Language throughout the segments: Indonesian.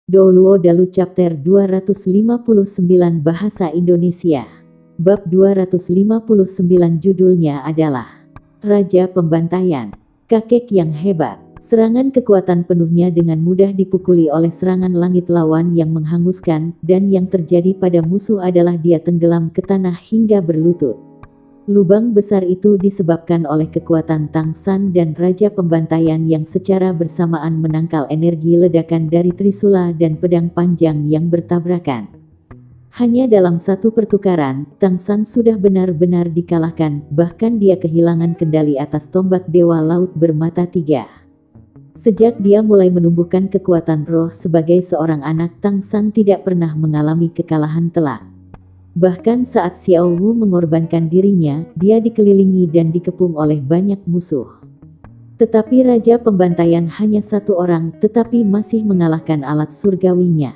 Douluo Dalu Chapter 259 Bahasa Indonesia. Bab 259 judulnya adalah Raja Pembantaian. Kakek yang hebat. Serangan kekuatan penuhnya dengan mudah dipukuli oleh serangan langit lawan yang menghanguskan, dan yang terjadi pada musuh adalah dia tenggelam ke tanah hingga berlutut. Lubang besar itu disebabkan oleh kekuatan Tang San dan Raja Pembantaian yang secara bersamaan menangkal energi ledakan dari Trisula dan pedang panjang yang bertabrakan. Hanya dalam satu pertukaran, Tang San sudah benar-benar dikalahkan, bahkan dia kehilangan kendali atas tombak Dewa Laut bermata tiga. Sejak dia mulai menumbuhkan kekuatan roh sebagai seorang anak, Tang San tidak pernah mengalami kekalahan telak. Bahkan saat Xiao Wu mengorbankan dirinya, dia dikelilingi dan dikepung oleh banyak musuh. Tetapi Raja Pembantaian hanya satu orang, tetapi masih mengalahkan alat surgawinya.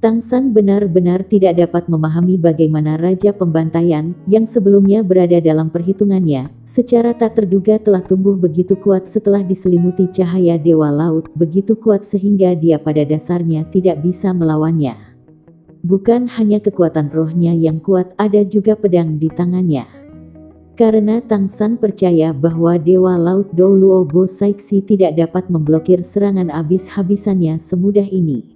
Tang San benar-benar tidak dapat memahami bagaimana Raja Pembantaian, yang sebelumnya berada dalam perhitungannya, secara tak terduga telah tumbuh begitu kuat setelah diselimuti cahaya Dewa Laut, begitu kuat sehingga dia pada dasarnya tidak bisa melawannya. Bukan hanya kekuatan rohnya yang kuat, ada juga pedang di tangannya. Karena Tang San percaya bahwa Dewa Laut Douluo Bo Saixi tidak dapat memblokir serangan habis-habisannya semudah ini.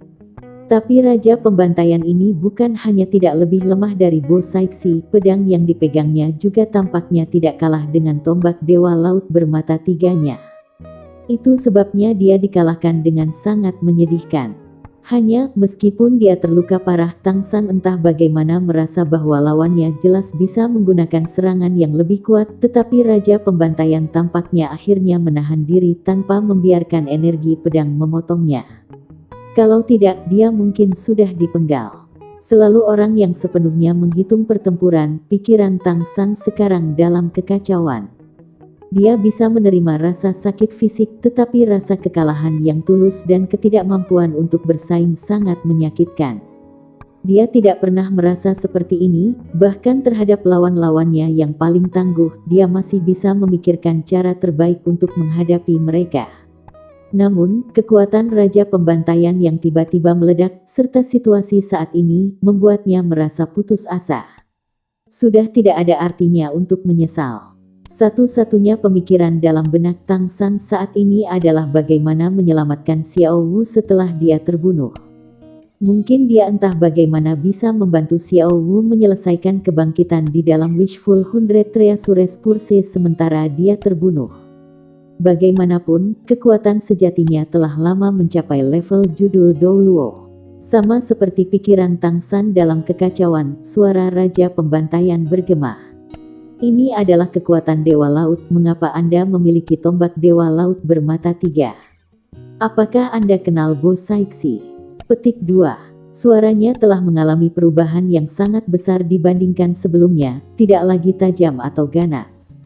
Tapi Raja Pembantaian ini bukan hanya tidak lebih lemah dari Bo Saixi, pedang yang dipegangnya juga tampaknya tidak kalah dengan tombak Dewa Laut bermata tiganya. Itu sebabnya dia dikalahkan dengan sangat menyedihkan. Hanya, meskipun dia terluka parah, Tang San entah bagaimana merasa bahwa lawannya jelas bisa menggunakan serangan yang lebih kuat, tetapi Raja Pembantaian tampaknya akhirnya menahan diri tanpa membiarkan energi pedang memotongnya. Kalau tidak, dia mungkin sudah dipenggal. Selalu orang yang sepenuhnya menghitung pertempuran, pikiran Tang San sekarang dalam kekacauan. Dia bisa menerima rasa sakit fisik, tetapi rasa kekalahan yang tulus dan ketidakmampuan untuk bersaing sangat menyakitkan. Dia tidak pernah merasa seperti ini, bahkan terhadap lawan-lawannya yang paling tangguh, dia masih bisa memikirkan cara terbaik untuk menghadapi mereka. Namun, kekuatan Raja Pembantaian yang tiba-tiba meledak, serta situasi saat ini, membuatnya merasa putus asa. Sudah tidak ada artinya untuk menyesal. Satu-satunya pemikiran dalam benak Tang San saat ini adalah bagaimana menyelamatkan Xiao Wu setelah dia terbunuh. Mungkin dia entah bagaimana bisa membantu Xiao Wu menyelesaikan kebangkitan di dalam Wishful 100 Treasures Purse sementara dia terbunuh. Bagaimanapun, kekuatan sejatinya telah lama mencapai level judul Douluo. Sama seperti pikiran Tang San dalam kekacauan, suara Raja Pembantaian bergema. Ini adalah kekuatan Dewa Laut, mengapa Anda memiliki tombak Dewa Laut bermata tiga? Apakah Anda kenal Bo Saixi? Petik 2. Suaranya telah mengalami perubahan yang sangat besar dibandingkan sebelumnya, tidak lagi tajam atau ganas.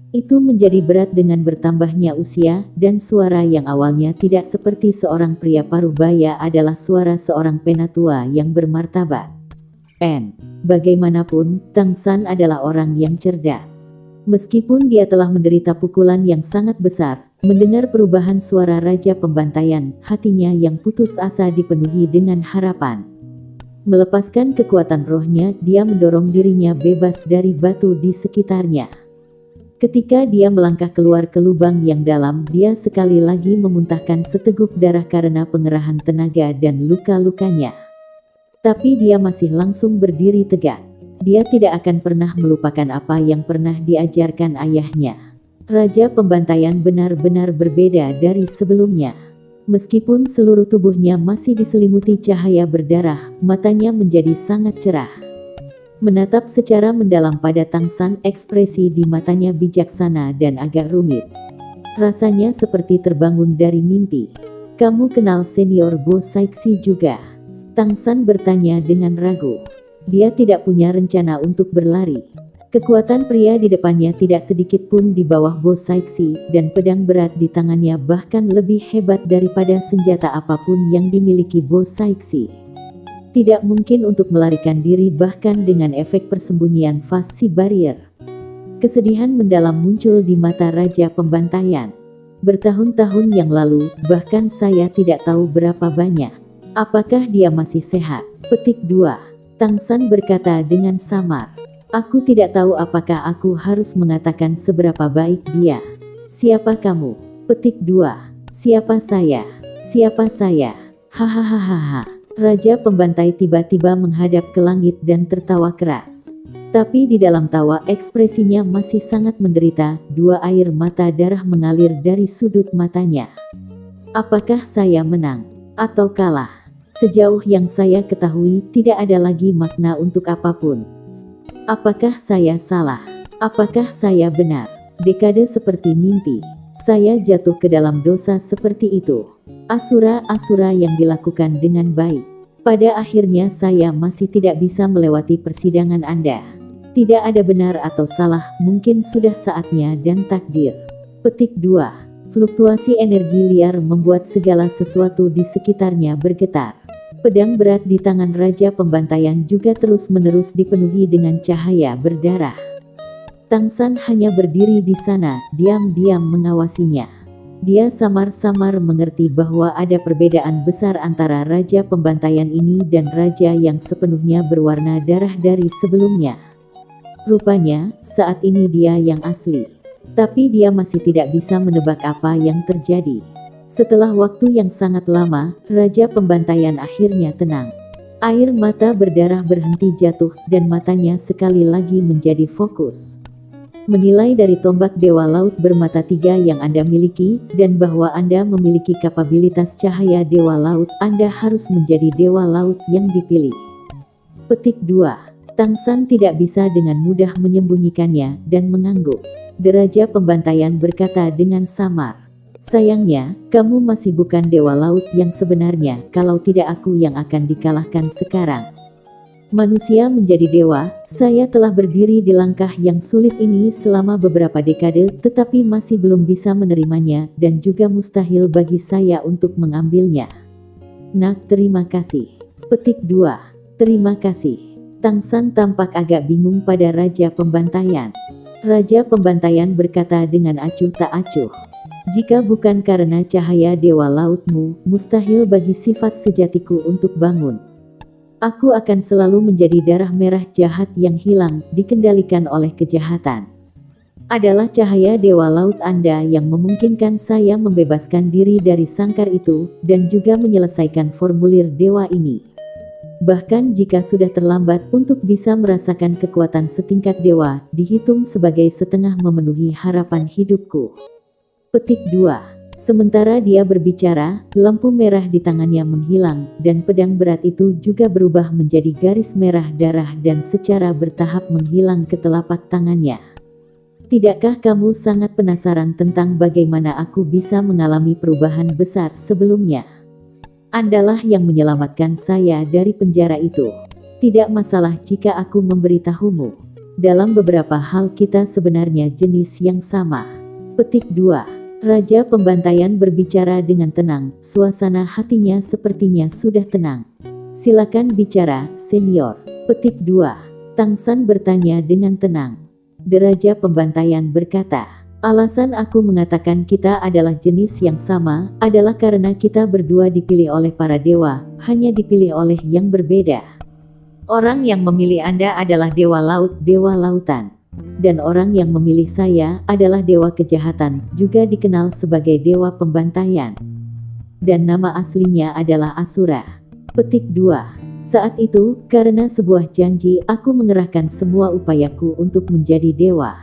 Itu menjadi berat dengan bertambahnya usia, dan suara yang awalnya tidak seperti seorang pria parubaya adalah suara seorang penatua yang bermartabat. Bagaimanapun, Tang San adalah orang yang cerdas. Meskipun dia telah menderita pukulan yang sangat besar, mendengar perubahan suara Raja Pembantaian, hatinya yang putus asa dipenuhi dengan harapan. Melepaskan kekuatan rohnya, dia mendorong dirinya bebas dari batu di sekitarnya. Ketika dia melangkah keluar ke lubang yang dalam, dia sekali lagi memuntahkan seteguk darah karena pengerahan tenaga dan luka-lukanya. Tapi dia masih langsung berdiri tegak. Dia tidak akan pernah melupakan apa yang pernah diajarkan ayahnya. Raja Pembantaian benar-benar berbeda dari sebelumnya. Meskipun seluruh tubuhnya masih diselimuti cahaya berdarah, matanya menjadi sangat cerah. Menatap secara mendalam pada Tang San, ekspresi di matanya bijaksana dan agak rumit. Rasanya seperti terbangun dari mimpi. Kamu kenal senior Bo Saixi juga? Tang San bertanya dengan ragu. Dia tidak punya rencana untuk berlari. Kekuatan pria di depannya tidak sedikit pun di bawah Bo Saixi, dan pedang berat di tangannya bahkan lebih hebat daripada senjata apapun yang dimiliki Bo Saixi. Tidak mungkin untuk melarikan diri bahkan dengan efek persembunyian Fasi Barrier. Kesedihan mendalam muncul di mata Raja Pembantaian. Bertahun-tahun yang lalu, bahkan saya tidak tahu berapa banyak. Apakah dia masih sehat? Petik 2. Tangsan berkata dengan samar. Aku tidak tahu apakah aku harus mengatakan seberapa baik dia. Siapa kamu? Petik 2. Siapa saya? Siapa saya? Hahaha. Raja pembantai tiba-tiba menghadap ke langit dan tertawa keras. Tapi di dalam tawa ekspresinya masih sangat menderita, dua air mata darah mengalir dari sudut matanya. Apakah saya menang atau kalah? Sejauh yang saya ketahui tidak ada lagi makna untuk apapun. Apakah saya salah? Apakah saya benar? Dekade seperti mimpi. Saya jatuh ke dalam dosa seperti itu. Asura-asura yang dilakukan dengan baik. Pada akhirnya saya masih tidak bisa melewati persidangan Anda. Tidak ada benar atau salah, mungkin sudah saatnya dan takdir. Petik 2. Fluktuasi energi liar membuat segala sesuatu di sekitarnya bergetar. Pedang berat di tangan Raja Pembantaian juga terus-menerus dipenuhi dengan cahaya berdarah. Tangsan hanya berdiri di sana, diam-diam mengawasinya. Dia samar-samar mengerti bahwa ada perbedaan besar antara Raja Pembantaian ini dan raja yang sepenuhnya berwarna darah dari sebelumnya. Rupanya, saat ini dia yang asli. Tapi dia masih tidak bisa menebak apa yang terjadi. Setelah waktu yang sangat lama, Raja Pembantaian akhirnya tenang. Air mata berdarah berhenti jatuh dan matanya sekali lagi menjadi fokus. Menilai dari tombak Dewa Laut bermata 3 yang Anda miliki, dan bahwa Anda memiliki kapabilitas cahaya Dewa Laut, Anda harus menjadi Dewa Laut yang dipilih. Petik 2. Tangsan tidak bisa dengan mudah menyembunyikannya, dan mengangguk. Raja Pembantaian berkata dengan samar. Sayangnya, kamu masih bukan Dewa Laut yang sebenarnya, kalau tidak aku yang akan dikalahkan sekarang. Manusia menjadi dewa, saya telah berdiri di langkah yang sulit ini selama beberapa dekade, tetapi masih belum bisa menerimanya, dan juga mustahil bagi saya untuk mengambilnya. Nak, terima kasih. Petik 2. Terima kasih. Tangsan tampak agak bingung pada Raja Pembantaian. Raja Pembantaian berkata dengan acuh tak acuh. Jika bukan karena cahaya Dewa Lautmu, mustahil bagi sifat sejatiku untuk bangun. Aku akan selalu menjadi darah merah jahat yang hilang, dikendalikan oleh kejahatan. Adalah cahaya Dewa Laut Anda yang memungkinkan saya membebaskan diri dari sangkar itu, dan juga menyelesaikan formulir dewa ini. Bahkan jika sudah terlambat untuk bisa merasakan kekuatan setingkat dewa, dihitung sebagai setengah memenuhi harapan hidupku. Petik 2. Sementara dia berbicara, lampu merah di tangannya menghilang, dan pedang berat itu juga berubah menjadi garis merah darah dan secara bertahap menghilang ke telapak tangannya. Tidakkah kamu sangat penasaran tentang bagaimana aku bisa mengalami perubahan besar sebelumnya? Andalah yang menyelamatkan saya dari penjara itu. Tidak masalah jika aku memberitahumu. Dalam beberapa hal kita sebenarnya jenis yang sama. Petik 2. Raja Pembantaian berbicara dengan tenang, suasana hatinya sepertinya sudah tenang. Silakan bicara, senior. Petik 2. Tangsan bertanya dengan tenang. Raja Pembantaian berkata, alasan aku mengatakan kita adalah jenis yang sama, adalah karena kita berdua dipilih oleh para dewa, hanya dipilih oleh yang berbeda. Orang yang memilih Anda adalah Dewa Laut, Dewa Lautan. Dan orang yang memilih saya adalah Dewa Kejahatan, juga dikenal sebagai Dewa Pembantaian. Dan nama aslinya adalah Asura. Petik 2. Saat itu, karena sebuah janji, aku mengerahkan semua upayaku untuk menjadi dewa.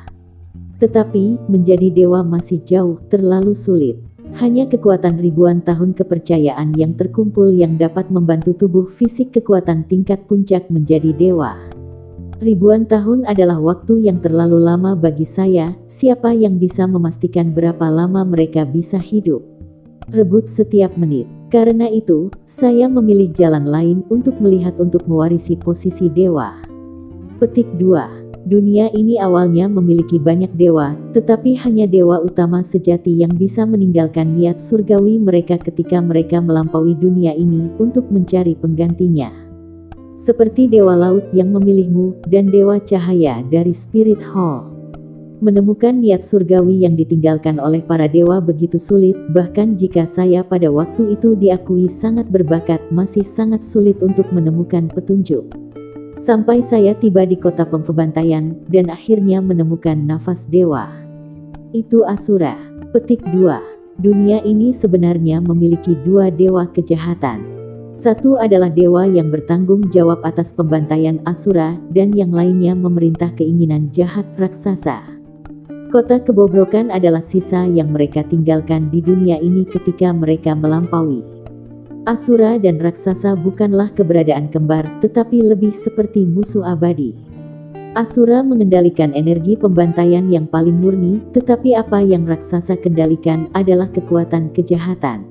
Tetapi, menjadi dewa masih jauh, terlalu sulit. Hanya kekuatan ribuan tahun kepercayaan yang terkumpul yang dapat membantu tubuh fisik kekuatan tingkat puncak menjadi dewa. Ribuan tahun adalah waktu yang terlalu lama bagi saya. Siapa yang bisa memastikan berapa lama mereka bisa hidup? Rebut setiap menit. Karena itu, saya memilih jalan lain untuk melihat untuk mewarisi posisi dewa. Petik 2. Dunia ini awalnya memiliki banyak dewa, tetapi hanya dewa utama sejati yang bisa meninggalkan niat surgawi mereka ketika mereka melampaui dunia ini untuk mencari penggantinya. Seperti Dewa Laut yang memilihmu, dan Dewa Cahaya dari Spirit Hall. Menemukan niat surgawi yang ditinggalkan oleh para dewa begitu sulit, bahkan jika saya pada waktu itu diakui sangat berbakat, masih sangat sulit untuk menemukan petunjuk. Sampai saya tiba di kota pembantaian, dan akhirnya menemukan nafas dewa. Itu Asura. Petik 2. Dunia ini sebenarnya memiliki dua dewa kejahatan. Satu adalah dewa yang bertanggung jawab atas pembantaian Asura, dan yang lainnya memerintah keinginan jahat raksasa. Kota kebobrokan adalah sisa yang mereka tinggalkan di dunia ini ketika mereka melampaui. Asura dan raksasa bukanlah keberadaan kembar, tetapi lebih seperti musuh abadi. Asura mengendalikan energi pembantaian yang paling murni, tetapi apa yang raksasa kendalikan adalah kekuatan kejahatan.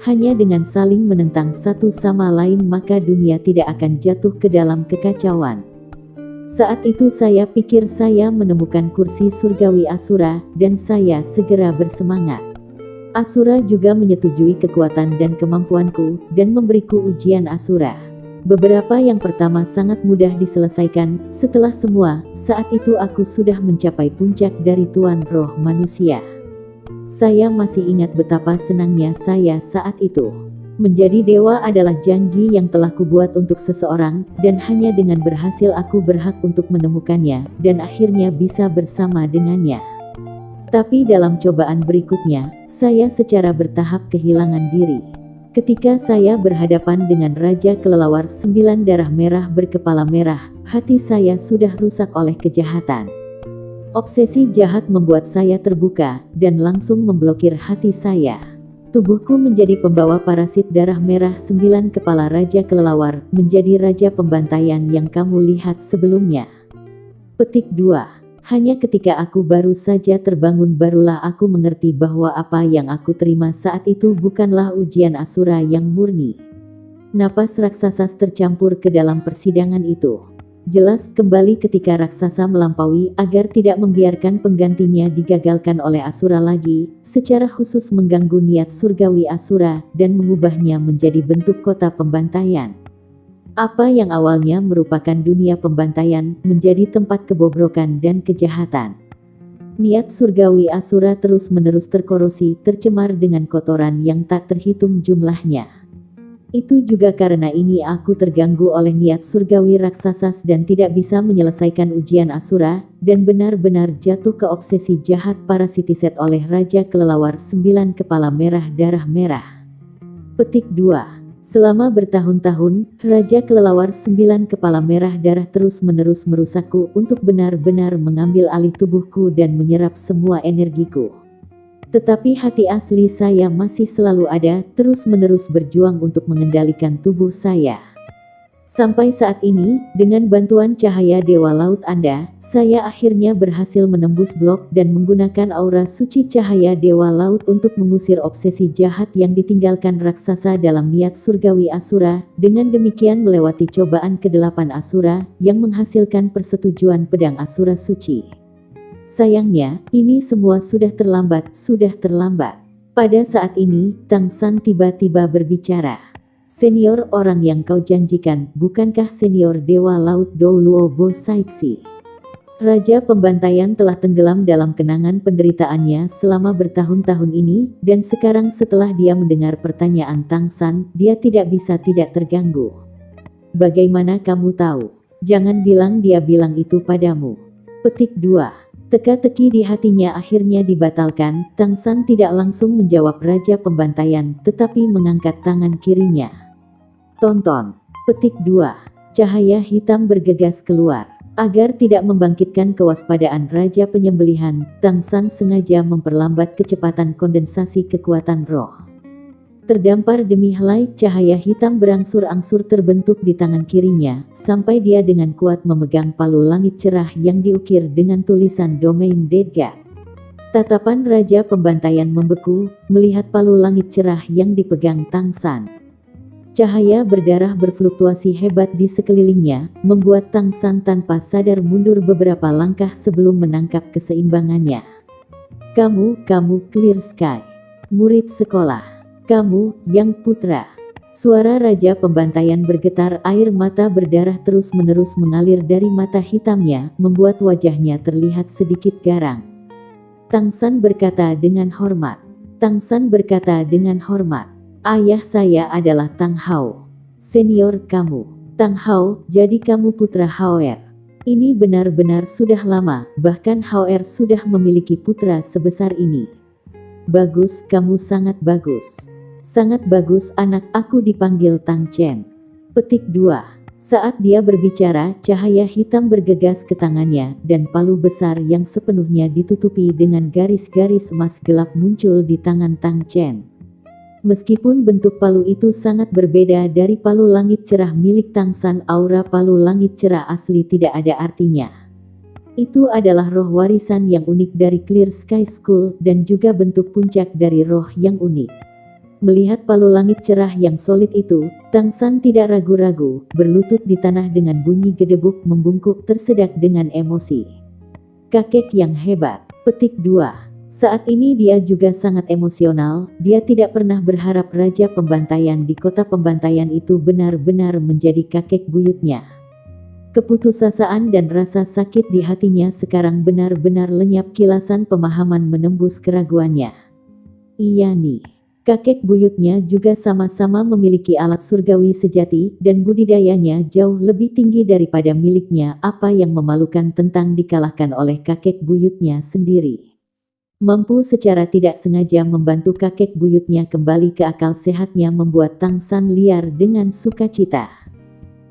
Hanya dengan saling menentang satu sama lain maka dunia tidak akan jatuh ke dalam kekacauan. Saat itu saya pikir saya menemukan kursi surgawi Asura, dan saya segera bersemangat. Asura juga menyetujui kekuatan dan kemampuanku, dan memberiku ujian Asura. Beberapa yang pertama sangat mudah diselesaikan, setelah semua, saat itu aku sudah mencapai puncak dari Tuan Roh Manusia. Saya masih ingat betapa senangnya saya saat itu. Menjadi dewa adalah janji yang telah kubuat untuk seseorang, dan hanya dengan berhasil aku berhak untuk menemukannya, dan akhirnya bisa bersama dengannya. Tapi dalam cobaan berikutnya, saya secara bertahap kehilangan diri. Ketika saya berhadapan dengan Raja Kelelawar 9 darah merah berkepala merah, hati saya sudah rusak oleh kejahatan. Obsesi jahat membuat saya terbuka, dan langsung memblokir hati saya. Tubuhku menjadi pembawa parasit darah merah 9 kepala Raja Kelelawar, menjadi Raja Pembantaian yang kamu lihat sebelumnya. Petik 2. Hanya ketika aku baru saja terbangun barulah aku mengerti bahwa apa yang aku terima saat itu bukanlah ujian Asura yang murni. Napas raksasa tercampur ke dalam persidangan itu. Jelas kembali ketika raksasa melampaui agar tidak membiarkan penggantinya digagalkan oleh Asura lagi, secara khusus mengganggu niat surgawi Asura dan mengubahnya menjadi bentuk kota pembantaian. Apa yang awalnya merupakan dunia pembantaian menjadi tempat kebobrokan dan kejahatan. Niat surgawi Asura terus-menerus terkorosi, tercemar dengan kotoran yang tak terhitung jumlahnya. Itu juga karena ini aku terganggu oleh niat surgawi raksasa dan tidak bisa menyelesaikan ujian Asura, dan benar-benar jatuh ke obsesi jahat parasitiset oleh Raja Kelelawar 9 kepala merah darah merah. Petik 2. Selama bertahun-tahun, Raja Kelelawar 9 kepala merah darah terus-menerus merusakku untuk benar-benar mengambil alih tubuhku dan menyerap semua energiku. Tetapi hati asli saya masih selalu ada, terus-menerus berjuang untuk mengendalikan tubuh saya. Sampai saat ini, dengan bantuan cahaya Dewa Laut Anda, saya akhirnya berhasil menembus blok dan menggunakan aura suci cahaya Dewa Laut untuk mengusir obsesi jahat yang ditinggalkan raksasa dalam niat surgawi Asura, dengan demikian melewati cobaan ke-8 Asura, yang menghasilkan persetujuan pedang Asura suci. Sayangnya, ini semua sudah terlambat. Pada saat ini, Tang San tiba-tiba berbicara. Senior orang yang kau janjikan, bukankah senior Dewa Laut Dou Luo Bo Saixi? Raja Pembantaian telah tenggelam dalam kenangan penderitaannya selama bertahun-tahun ini, dan sekarang setelah dia mendengar pertanyaan Tang San, dia tidak bisa tidak terganggu. Bagaimana kamu tahu? Jangan bilang dia bilang itu padamu. Petik 2. Teka-teki di hatinya akhirnya dibatalkan. Tang San tidak langsung menjawab Raja Pembantaian, tetapi mengangkat tangan kirinya. Tonton. Petik 2. Cahaya hitam bergegas keluar. Agar tidak membangkitkan kewaspadaan Raja Penyembelihan, Tang San sengaja memperlambat kecepatan kondensasi kekuatan roh. Terdampar demi helai cahaya hitam berangsur-angsur terbentuk di tangan kirinya, sampai dia dengan kuat memegang palu langit cerah yang diukir dengan tulisan Domain Dead God. Tatapan Raja Pembantaian membeku, melihat palu langit cerah yang dipegang Tang San. Cahaya berdarah berfluktuasi hebat di sekelilingnya, membuat Tang San tanpa sadar mundur beberapa langkah sebelum menangkap keseimbangannya. Kamu Clear Sky. Murid sekolah. Kamu, Yang Putra. Suara Raja Pembantaian bergetar, air mata berdarah terus-menerus mengalir dari mata hitamnya, membuat wajahnya terlihat sedikit garang. Tang San berkata dengan hormat. Tang San berkata dengan hormat. Ayah saya adalah Tang Hao. Senior kamu. Tang Hao, jadi kamu putra Hao-er. Ini benar-benar sudah lama, bahkan Hao-er sudah memiliki putra sebesar ini. Bagus, kamu sangat bagus. Sangat bagus anak, aku dipanggil Tang Chen. Petik 2. Saat dia berbicara, cahaya hitam bergegas ke tangannya, dan palu besar yang sepenuhnya ditutupi dengan garis-garis emas gelap muncul di tangan Tang Chen. Meskipun bentuk palu itu sangat berbeda dari palu langit cerah milik Tang San, aura palu langit cerah asli tidak ada artinya. Itu adalah roh warisan yang unik dari Clear Sky School, dan juga bentuk puncak dari roh yang unik. Melihat palu langit cerah yang solid itu, Tang San tidak ragu-ragu, berlutut di tanah dengan bunyi gedebuk membungkuk tersedak dengan emosi. Kakek yang hebat. Petik 2. Saat ini dia juga sangat emosional, dia tidak pernah berharap Raja Pembantaian di kota pembantaian itu benar-benar menjadi kakek buyutnya. Keputusasaan dan rasa sakit di hatinya sekarang benar-benar lenyap, kilasan pemahaman menembus keraguannya. Iya nih. Kakek buyutnya juga sama-sama memiliki alat surgawi sejati, dan budidayanya jauh lebih tinggi daripada miliknya. Apa yang memalukan tentang dikalahkan oleh kakek buyutnya sendiri. Mampu secara tidak sengaja membantu kakek buyutnya kembali ke akal sehatnya membuat Tang San liar dengan sukacita.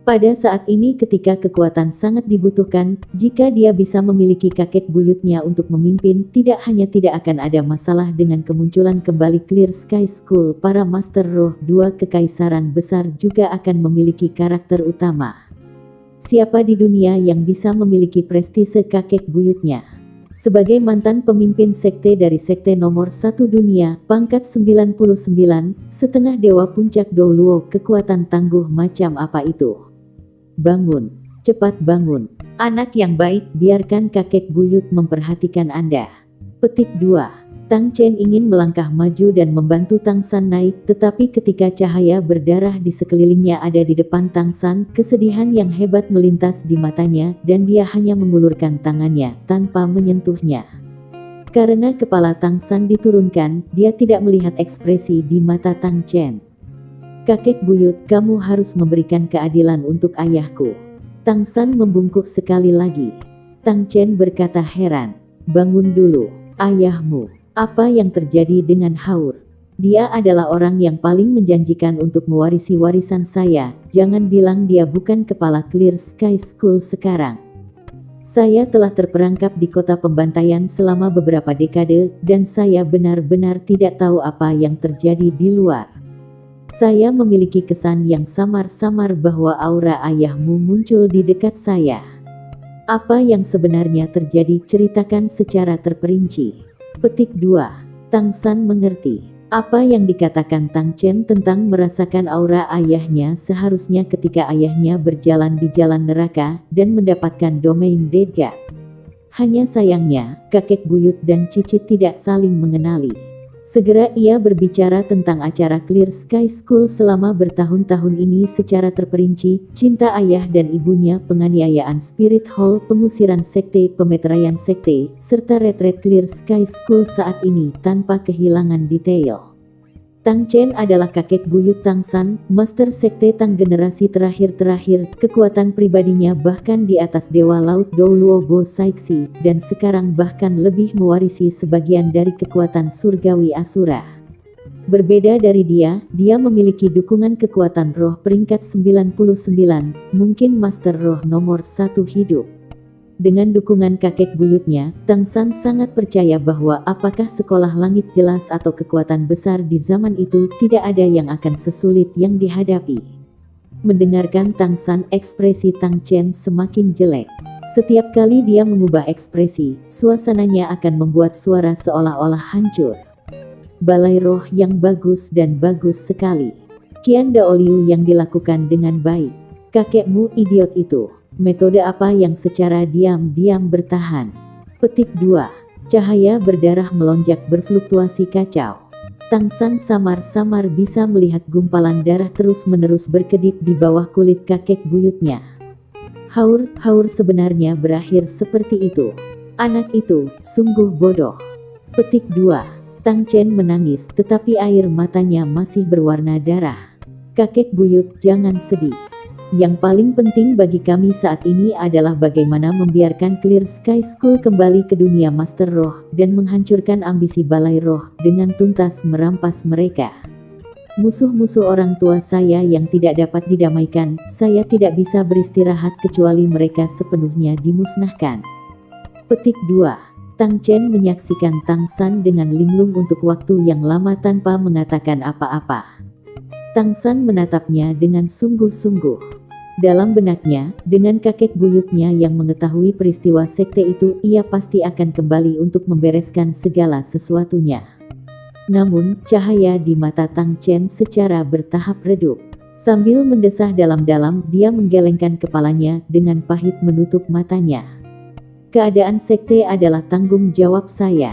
Pada saat ini ketika kekuatan sangat dibutuhkan, jika dia bisa memiliki kakek buyutnya untuk memimpin, tidak hanya tidak akan ada masalah dengan kemunculan kembali Clear Sky School, para Master Roh dua kekaisaran besar juga akan memiliki karakter utama. Siapa di dunia yang bisa memiliki prestise kakek buyutnya? Sebagai mantan pemimpin sekte dari sekte nomor 1 dunia, pangkat 99, setengah dewa puncak Douluo, kekuatan tangguh macam apa itu? Bangun, cepat bangun. Anak yang baik, biarkan kakek buyut memperhatikan Anda. Petik 2. Tang Chen ingin melangkah maju dan membantu Tang San naik, tetapi ketika cahaya berdarah di sekelilingnya ada di depan Tang San, kesedihan yang hebat melintas di matanya, dan dia hanya mengulurkan tangannya, tanpa menyentuhnya. Karena kepala Tang San diturunkan, dia tidak melihat ekspresi di mata Tang Chen. Kakek buyut, kamu harus memberikan keadilan untuk ayahku. Tang San membungkuk sekali lagi. Tang Chen berkata heran. Bangun dulu, ayahmu. Apa yang terjadi dengan Haur? Dia adalah orang yang paling menjanjikan untuk mewarisi warisan saya. Jangan bilang dia bukan kepala Clear Sky School sekarang. Saya telah terperangkap di kota pembantaian selama beberapa dekade, dan saya benar-benar tidak tahu apa yang terjadi di luar. Saya memiliki kesan yang samar-samar bahwa aura ayahmu muncul di dekat saya. Apa yang sebenarnya terjadi? Ceritakan secara terperinci. Petik 2. Tang San mengerti. Apa yang dikatakan Tang Chen tentang merasakan aura ayahnya seharusnya ketika ayahnya berjalan di jalan neraka dan mendapatkan domain Dead God. Hanya sayangnya, kakek buyut dan cicit tidak saling mengenali. Segera ia berbicara tentang acara Clear Sky School selama bertahun-tahun ini secara terperinci, cinta ayah dan ibunya, penganiayaan Spirit Hall, pengusiran sekte, pemeteraian sekte, serta retret Clear Sky School saat ini tanpa kehilangan detail. Tang Chen adalah kakek buyut Tang San, master sekte Tang generasi terakhir, kekuatan pribadinya bahkan di atas Dewa Laut Douluo Bo Saixi, dan sekarang bahkan lebih mewarisi sebagian dari kekuatan surgawi Asura. Berbeda dari dia memiliki dukungan kekuatan roh peringkat 99, mungkin master roh nomor 1 hidup. Dengan dukungan kakek buyutnya, Tang San sangat percaya bahwa apakah sekolah langit jelas atau kekuatan besar di zaman itu, tidak ada yang akan sesulit yang dihadapi. Mendengarkan Tang San, ekspresi Tang Chen semakin jelek. Setiap kali dia mengubah ekspresi, suasananya akan membuat suara seolah-olah hancur. Balai roh yang bagus dan bagus sekali. Qian Daoliu yang dilakukan dengan baik. Kakekmu idiot itu. Metode apa yang secara diam-diam bertahan? Petik 2. Cahaya berdarah melonjak berfluktuasi kacau. Tang San samar-samar bisa melihat gumpalan darah terus-menerus berkedip di bawah kulit kakek buyutnya. Haur sebenarnya berakhir seperti itu. Anak itu sungguh bodoh. Petik 2. Tang Chen menangis tetapi air matanya masih berwarna darah. Kakek buyut, jangan sedih. Yang paling penting bagi kami saat ini adalah bagaimana membiarkan Clear Sky School kembali ke dunia Master Roh dan menghancurkan ambisi Balai Roh dengan tuntas merampas mereka. Musuh-musuh orang tua saya yang tidak dapat didamaikan, saya tidak bisa beristirahat kecuali mereka sepenuhnya dimusnahkan. Petik 2. Tang Chen menyaksikan Tang San dengan linglung untuk waktu yang lama tanpa mengatakan apa-apa. Tang San menatapnya dengan sungguh-sungguh. Dalam benaknya, dengan kakek buyutnya yang mengetahui peristiwa sekte itu, ia pasti akan kembali untuk membereskan segala sesuatunya. Namun, cahaya di mata Tang Chen secara bertahap redup. Sambil mendesah dalam-dalam, dia menggelengkan kepalanya dengan pahit menutup matanya. Keadaan sekte adalah tanggung jawab saya.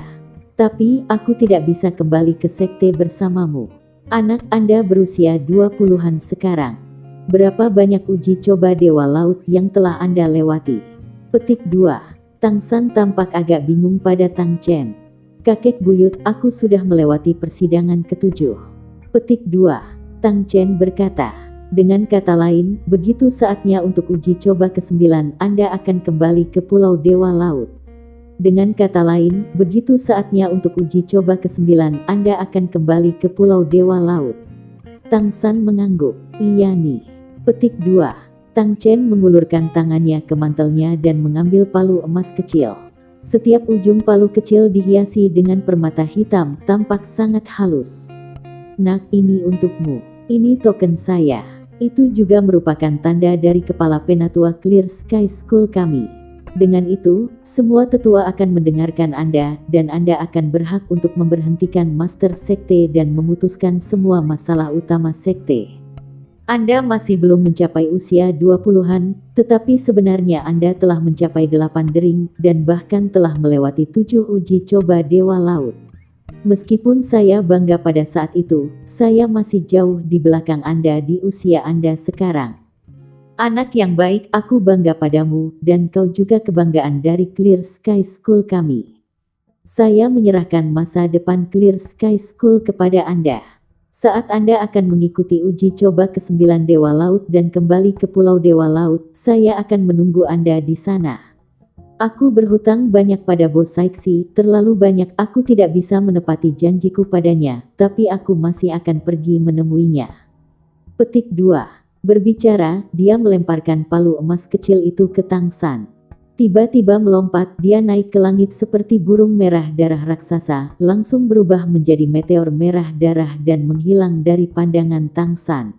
Tapi, aku tidak bisa kembali ke sekte bersamamu. Anak Anda berusia 20-an sekarang. Berapa banyak uji coba Dewa Laut yang telah Anda lewati? Petik 2. Tang San tampak agak bingung pada Tang Chen. Kakek buyut, aku sudah melewati persidangan ke-7. Petik 2. Tang Chen berkata. Dengan kata lain, begitu saatnya untuk uji coba ke-9, Anda akan kembali ke Pulau Dewa Laut. Dengan kata lain, begitu saatnya untuk uji coba ke-9, Anda akan kembali ke Pulau Dewa Laut. Tang San mengangguk. Iya nih. Petik 2. Tang Chen mengulurkan tangannya ke mantelnya dan mengambil palu emas kecil. Setiap ujung palu kecil dihiasi dengan permata hitam, tampak sangat halus. Nak, ini untukmu. Ini token saya. Itu juga merupakan tanda dari kepala penatua Clear Sky School kami. Dengan itu, semua tetua akan mendengarkan Anda, dan Anda akan berhak untuk memberhentikan Master Sekte dan memutuskan semua masalah utama Sekte. Anda masih belum mencapai usia 20-an, tetapi sebenarnya Anda telah mencapai 8 dering, dan bahkan telah melewati 7 uji coba Dewa Laut. Meskipun saya bangga pada saat itu, saya masih jauh di belakang Anda di usia Anda sekarang. Anak yang baik, aku bangga padamu, dan kau juga kebanggaan dari Clear Sky School kami. Saya menyerahkan masa depan Clear Sky School kepada Anda. Saat Anda akan mengikuti uji coba ke-9 Dewa Laut dan kembali ke Pulau Dewa Laut, saya akan menunggu Anda di sana. Aku berhutang banyak pada Bos Saiksi, terlalu banyak, aku tidak bisa menepati janjiku padanya, tapi aku masih akan pergi menemuinya. Petik 2. Berbicara, dia melemparkan palu emas kecil itu ke Tang San. Tiba-tiba melompat, dia naik ke langit seperti burung merah darah raksasa, langsung berubah menjadi meteor merah darah dan menghilang dari pandangan Tang San.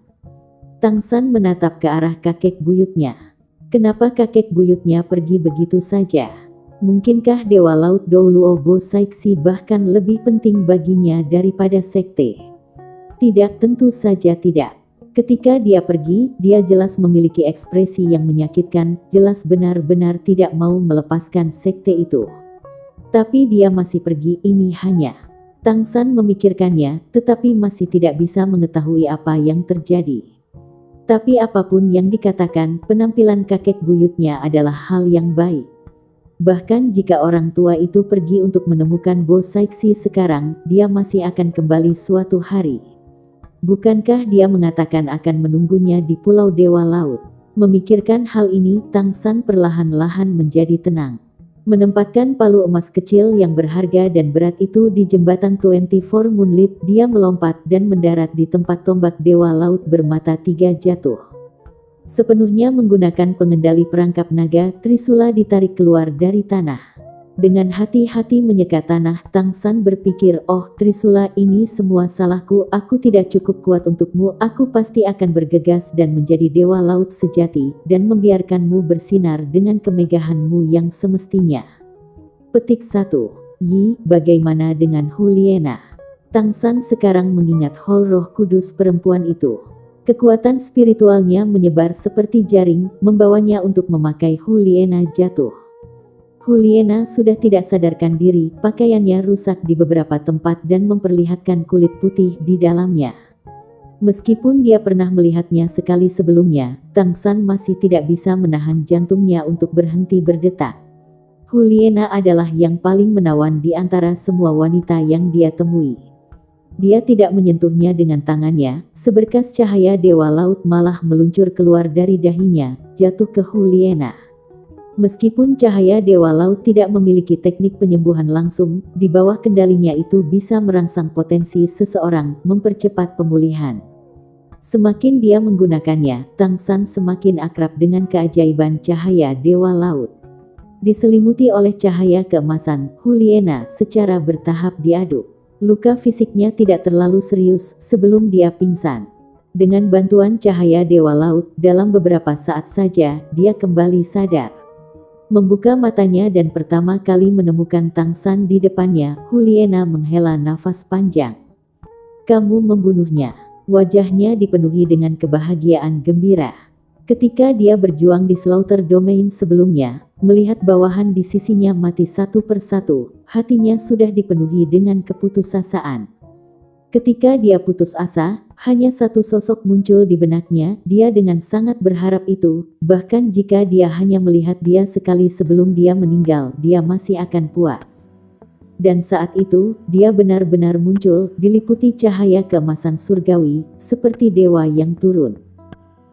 Tang San menatap ke arah kakek buyutnya. Kenapa kakek buyutnya pergi begitu saja? Mungkinkah Dewa Laut Douluo Bo Saiksi bahkan lebih penting baginya daripada sekte? Tidak, tentu saja tidak. Ketika dia pergi, dia jelas memiliki ekspresi yang menyakitkan, jelas benar-benar tidak mau melepaskan sekte itu. Tapi dia masih pergi, ini hanya. Tang San memikirkannya, tetapi masih tidak bisa mengetahui apa yang terjadi. Tapi apapun yang dikatakan, penampilan kakek buyutnya adalah hal yang baik. Bahkan jika orang tua itu pergi untuk menemukan Bo Saiksi sekarang, dia masih akan kembali suatu hari. Bukankah dia mengatakan akan menunggunya di Pulau Dewa Laut? Memikirkan hal ini, Tang San perlahan-lahan menjadi tenang. Menempatkan palu emas kecil yang berharga dan berat itu di jembatan 24 Moonlit, dia melompat dan mendarat di tempat tombak Dewa Laut bermata 3 jatuh. Sepenuhnya menggunakan pengendali perangkap naga, Trisula ditarik keluar dari tanah. Dengan hati-hati menyeka tanah, Tang San berpikir, oh Trisula, ini semua salahku, aku tidak cukup kuat untukmu, aku pasti akan bergegas dan menjadi Dewa Laut sejati, dan membiarkanmu bersinar dengan kemegahanmu yang semestinya. Petik 1. Yi, bagaimana dengan Huliena? Tang San sekarang mengingat Hol Roh Kudus perempuan itu. Kekuatan spiritualnya menyebar seperti jaring, membawanya untuk memakai Huliena jatuh. Juliana sudah tidak sadarkan diri, pakaiannya rusak di beberapa tempat dan memperlihatkan kulit putih di dalamnya. Meskipun dia pernah melihatnya sekali sebelumnya, Tang San masih tidak bisa menahan jantungnya untuk berhenti berdetak. Juliana adalah yang paling menawan di antara semua wanita yang dia temui. Dia tidak menyentuhnya dengan tangannya, seberkas cahaya dewa laut malah meluncur keluar dari dahinya, jatuh ke Juliana. Meskipun cahaya dewa laut tidak memiliki teknik penyembuhan langsung, di bawah kendalinya itu bisa merangsang potensi seseorang, mempercepat pemulihan. Semakin dia menggunakannya, Tang San semakin akrab dengan keajaiban cahaya dewa laut. Diselimuti oleh cahaya keemasan, Juliana secara bertahap diaduk. Luka fisiknya tidak terlalu serius sebelum dia pingsan. Dengan bantuan cahaya dewa laut, dalam beberapa saat saja, dia kembali sadar. Membuka matanya dan pertama kali menemukan Tang San di depannya, Juliana menghela nafas panjang. "Kamu membunuhnya." Wajahnya dipenuhi dengan kebahagiaan gembira. Ketika dia berjuang di Slaughter Domain sebelumnya, melihat bawahan di sisinya mati satu persatu, hatinya sudah dipenuhi dengan keputusasaan. Ketika dia putus asa, hanya satu sosok muncul di benaknya, dia dengan sangat berharap itu, bahkan jika dia hanya melihat dia sekali sebelum dia meninggal, dia masih akan puas. Dan saat itu, dia benar-benar muncul, diliputi cahaya keemasan surgawi, seperti dewa yang turun.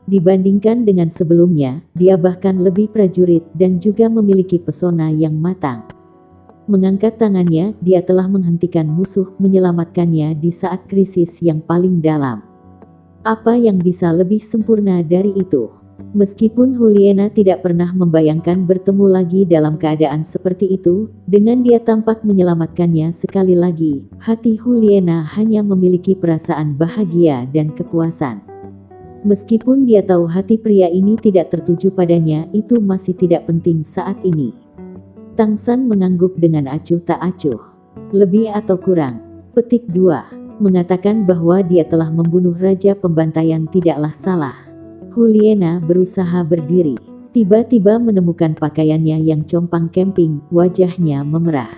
Dibandingkan dengan sebelumnya, dia bahkan lebih prajurit dan juga memiliki pesona yang matang. Mengangkat tangannya, dia telah menghentikan musuh, menyelamatkannya di saat krisis yang paling dalam. Apa yang bisa lebih sempurna dari itu? Meskipun Juliana tidak pernah membayangkan bertemu lagi dalam keadaan seperti itu, dengan dia tampak menyelamatkannya sekali lagi, hati Juliana hanya memiliki perasaan bahagia dan kepuasan. Meskipun dia tahu hati pria ini tidak tertuju padanya, itu masih tidak penting saat ini. Tang San mengangguk dengan acuh tak acuh. Lebih atau kurang. Petik 2. Mengatakan bahwa dia telah membunuh Raja Pembantaian tidaklah salah. Juliana berusaha berdiri. Tiba-tiba menemukan pakaiannya yang compang camping, wajahnya memerah.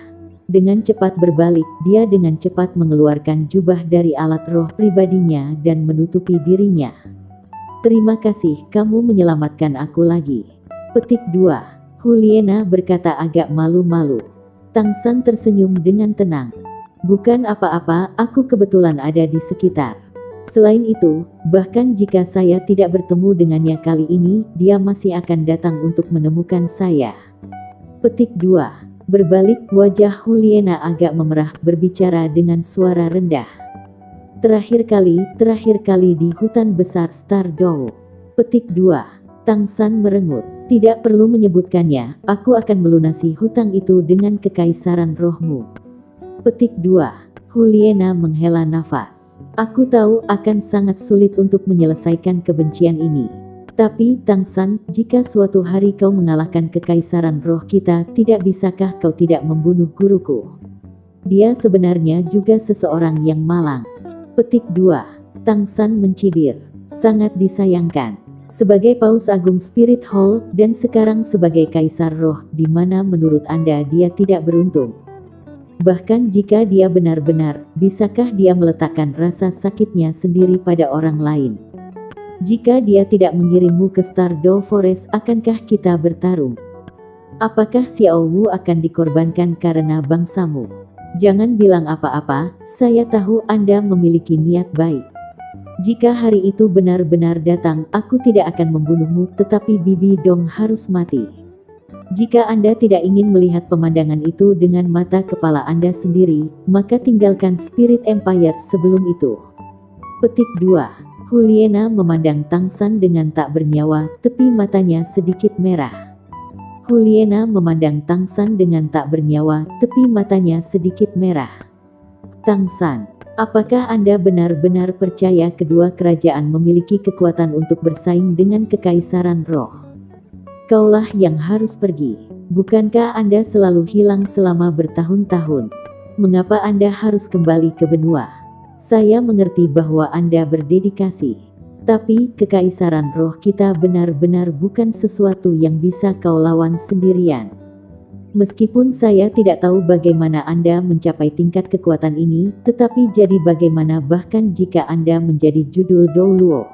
Dengan cepat berbalik, dia dengan cepat mengeluarkan jubah dari alat roh pribadinya dan menutupi dirinya. "Terima kasih, kamu menyelamatkan aku lagi." Petik 2. Juliana berkata agak malu-malu. Tang San tersenyum dengan tenang. "Bukan apa-apa, aku kebetulan ada di sekitar. Selain itu, bahkan jika saya tidak bertemu dengannya kali ini, dia masih akan datang untuk menemukan saya." Petik 2. Berbalik, wajah Juliana agak memerah, berbicara dengan suara rendah. Terakhir kali di hutan besar Stardow." Petik 2. Tang San merengut. "Tidak perlu menyebutkannya, aku akan melunasi hutang itu dengan kekaisaran rohmu." Petik 2. Juliana menghela nafas. "Aku tahu akan sangat sulit untuk menyelesaikan kebencian ini. Tapi Tang San, jika suatu hari kau mengalahkan kekaisaran roh kita, tidak bisakah kau tidak membunuh guruku? Dia sebenarnya juga seseorang yang malang." Petik 2. Tang San mencibir. "Sangat disayangkan. Sebagai Paus Agung Spirit Hall, dan sekarang sebagai Kaisar Roh, di mana menurut Anda dia tidak beruntung? Bahkan jika dia benar-benar, bisakah dia meletakkan rasa sakitnya sendiri pada orang lain? Jika dia tidak mengirimmu ke Stardow Forest, akankah kita bertarung? Apakah Xiao Wu akan dikorbankan karena bangsamu? Jangan bilang apa-apa, saya tahu Anda memiliki niat baik. Jika hari itu benar-benar datang, aku tidak akan membunuhmu, tetapi Bibi Dong harus mati. Jika Anda tidak ingin melihat pemandangan itu dengan mata kepala Anda sendiri, maka tinggalkan Spirit Empire sebelum itu." Petik 2. Juliana memandang Tang San dengan tak bernyawa, tepi matanya sedikit merah. Juliana memandang Tang San dengan tak bernyawa, tepi matanya sedikit merah. "Tang San, apakah Anda benar-benar percaya kedua kerajaan memiliki kekuatan untuk bersaing dengan kekaisaran roh? Kaulah yang harus pergi. Bukankah Anda selalu hilang selama bertahun-tahun? Mengapa Anda harus kembali ke benua? Saya mengerti bahwa Anda berdedikasi. Tapi kekaisaran roh kita benar-benar bukan sesuatu yang bisa kau lawan sendirian. Meskipun saya tidak tahu bagaimana Anda mencapai tingkat kekuatan ini, tetapi jadi bagaimana bahkan jika Anda menjadi judul Douluo.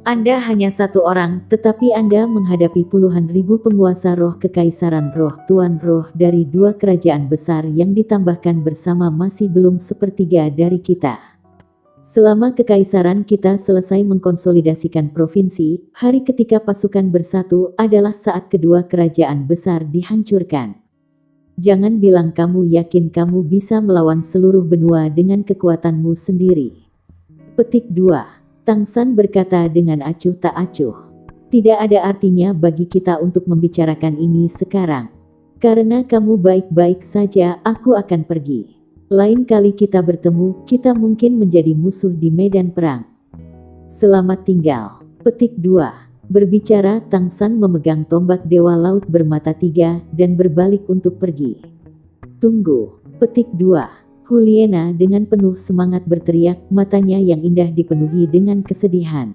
Anda hanya satu orang, tetapi Anda menghadapi puluhan ribu penguasa roh kekaisaran roh, tuan roh dari dua kerajaan besar yang ditambahkan bersama masih belum sepertiga dari kita. Selama kekaisaran kita selesai mengkonsolidasikan provinsi, hari ketika pasukan bersatu adalah saat kedua kerajaan besar dihancurkan. Jangan bilang kamu yakin kamu bisa melawan seluruh benua dengan kekuatanmu sendiri. Petik 2. Tang San berkata dengan acuh tak acuh. Tidak ada artinya bagi kita untuk membicarakan ini sekarang. Karena kamu baik-baik saja, aku akan pergi. Lain kali kita bertemu, kita mungkin menjadi musuh di medan perang. Selamat tinggal. Petik 2. Berbicara, Tang San memegang tombak Dewa Laut bermata 3 dan berbalik untuk pergi. Tunggu. Petik 2. Juliana dengan penuh semangat berteriak, matanya yang indah dipenuhi dengan kesedihan.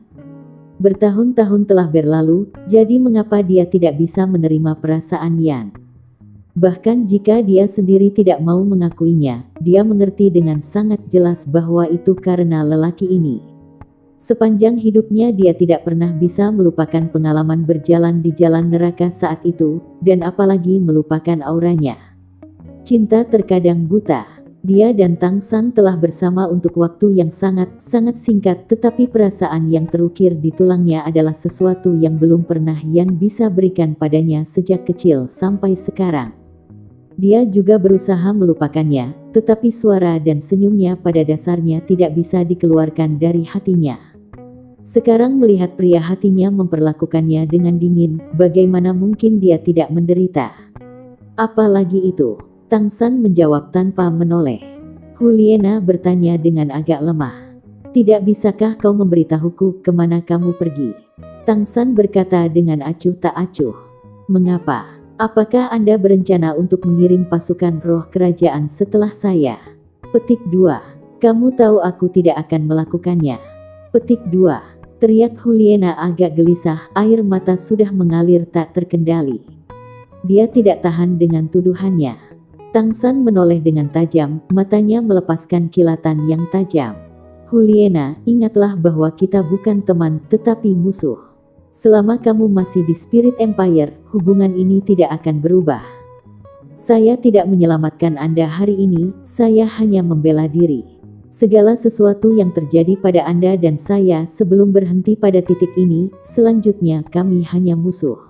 Bertahun-tahun telah berlalu, jadi mengapa dia tidak bisa menerima perasaan Yan? Bahkan jika dia sendiri tidak mau mengakuinya, dia mengerti dengan sangat jelas bahwa itu karena lelaki ini. Sepanjang hidupnya dia tidak pernah bisa melupakan pengalaman berjalan di jalan neraka saat itu, dan apalagi melupakan auranya. Cinta terkadang buta. Dia dan Tang San telah bersama untuk waktu yang sangat singkat, tetapi perasaan yang terukir di tulangnya adalah sesuatu yang belum pernah Yan bisa berikan padanya sejak kecil sampai sekarang. Dia juga berusaha melupakannya, tetapi suara dan senyumnya pada dasarnya tidak bisa dikeluarkan dari hatinya. Sekarang melihat pria hatinya memperlakukannya dengan dingin, bagaimana mungkin dia tidak menderita? Apalagi itu? Tang San menjawab tanpa menoleh. Juliana bertanya dengan agak lemah. Tidak bisakah kau memberitahuku kemana kamu pergi? Tang San berkata dengan acuh tak acuh. Mengapa? Apakah Anda berencana untuk mengirim pasukan roh kerajaan setelah saya? Petik 2. Kamu tahu aku tidak akan melakukannya. Petik 2. Teriak Juliana agak gelisah, air mata sudah mengalir tak terkendali. Dia tidak tahan dengan tuduhannya. Tang San menoleh dengan tajam, matanya melepaskan kilatan yang tajam. Juliana, ingatlah bahwa kita bukan teman, tetapi musuh. Selama kamu masih di Spirit Empire, hubungan ini tidak akan berubah. Saya tidak menyelamatkan Anda hari ini, saya hanya membela diri. Segala sesuatu yang terjadi pada Anda dan saya sebelum berhenti pada titik ini, selanjutnya kami hanya musuh.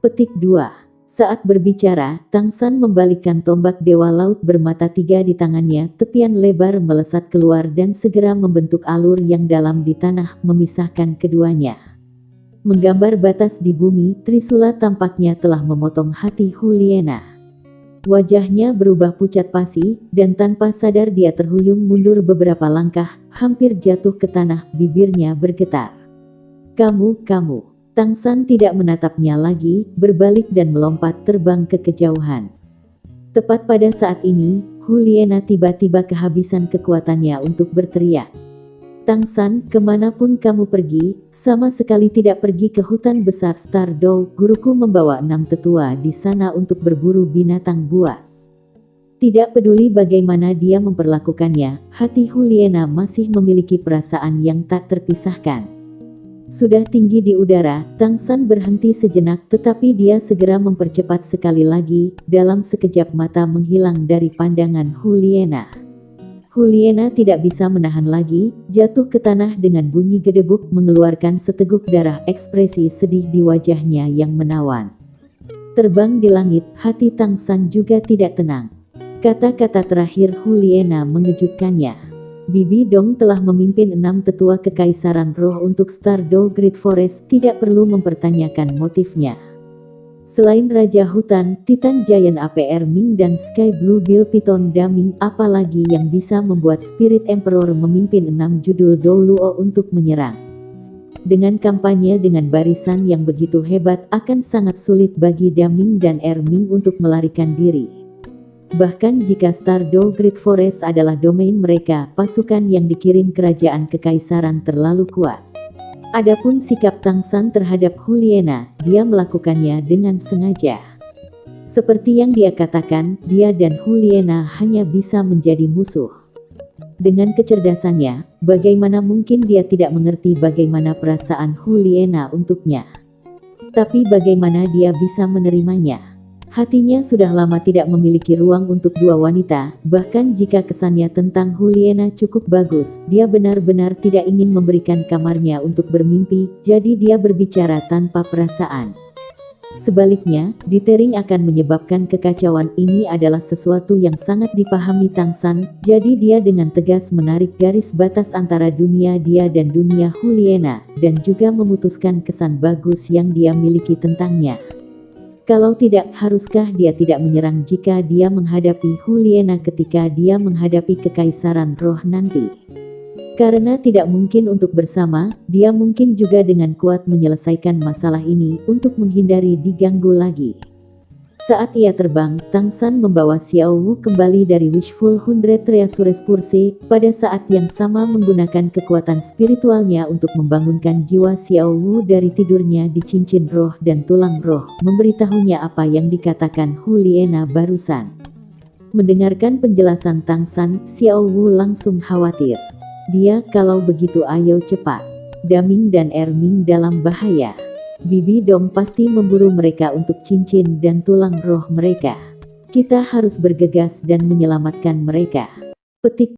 Petik 2. Saat berbicara, Tang San membalikkan tombak Dewa Laut bermata 3 di tangannya, tepian lebar melesat keluar dan segera membentuk alur yang dalam di tanah, memisahkan keduanya. Menggambar batas di bumi, Trisula tampaknya telah memotong hati Juliana. Wajahnya berubah pucat pasi, dan tanpa sadar dia terhuyung mundur beberapa langkah, hampir jatuh ke tanah, bibirnya bergetar. Kamu. Tang San tidak menatapnya lagi, berbalik dan melompat terbang ke kejauhan. Tepat pada saat ini, Juliana tiba-tiba kehabisan kekuatannya untuk berteriak. Tang San, kemanapun kamu pergi, sama sekali tidak pergi ke hutan besar Stardow, guruku membawa 6 tetua di sana untuk berburu binatang buas. Tidak peduli bagaimana dia memperlakukannya, hati Juliana masih memiliki perasaan yang tak terpisahkan. Sudah tinggi di udara, Tang San berhenti sejenak, tetapi dia segera mempercepat sekali lagi, dalam sekejap mata menghilang dari pandangan Juliana. Juliana tidak bisa menahan lagi, jatuh ke tanah dengan bunyi gedebuk, mengeluarkan seteguk darah, ekspresi sedih di wajahnya yang menawan. Terbang di langit, hati Tang San juga tidak tenang. Kata-kata terakhir Juliana mengejutkannya. Bibi Dong telah memimpin 6 tetua kekaisaran roh untuk Stardow Great Forest, tidak perlu mempertanyakan motifnya. Selain Raja Hutan, Titan Giant APR Ming dan Sky Blue Bill Python Daming, apalagi yang bisa membuat Spirit Emperor memimpin 6 judul Douluo untuk menyerang. Dengan kampanye dengan barisan yang begitu hebat, akan sangat sulit bagi Daming dan Erming untuk melarikan diri. Bahkan jika Stardow Great Forest adalah domain mereka, pasukan yang dikirim kerajaan kekaisaran terlalu kuat. Adapun sikap Tang San terhadap Juliana, dia melakukannya dengan sengaja. Seperti yang dia katakan, dia dan Juliana hanya bisa menjadi musuh. Dengan kecerdasannya, bagaimana mungkin dia tidak mengerti bagaimana perasaan Juliana untuknya? Tapi bagaimana dia bisa menerimanya? Hatinya sudah lama tidak memiliki ruang untuk dua wanita, bahkan jika kesannya tentang Juliana cukup bagus, dia benar-benar tidak ingin memberikan kamarnya untuk bermimpi, jadi dia berbicara tanpa perasaan. Sebaliknya, dithering akan menyebabkan kekacauan. Ini adalah sesuatu yang sangat dipahami Tang San, jadi dia dengan tegas menarik garis batas antara dunia dia dan dunia Juliana, dan juga memutuskan kesan bagus yang dia miliki tentangnya. Kalau tidak, haruskah dia tidak menyerang jika dia menghadapi Juliana ketika dia menghadapi kekaisaran roh nanti? Karena tidak mungkin untuk bersama, dia mungkin juga dengan kuat menyelesaikan masalah ini untuk menghindari diganggu lagi. Saat ia terbang, Tang San membawa Xiao Wu kembali dari Wishful 100 Reasures Purse, pada saat yang sama menggunakan kekuatan spiritualnya untuk membangunkan jiwa Xiao Wu dari tidurnya di cincin roh dan tulang roh, memberitahunya apa yang dikatakan Juliana barusan. Mendengarkan penjelasan Tang San, Xiao Wu langsung khawatir. Dia, kalau begitu ayo cepat. Daming dan Erming dalam bahaya. Bibi Dong pasti memburu mereka untuk cincin dan tulang roh mereka. Kita harus bergegas dan menyelamatkan mereka. Petik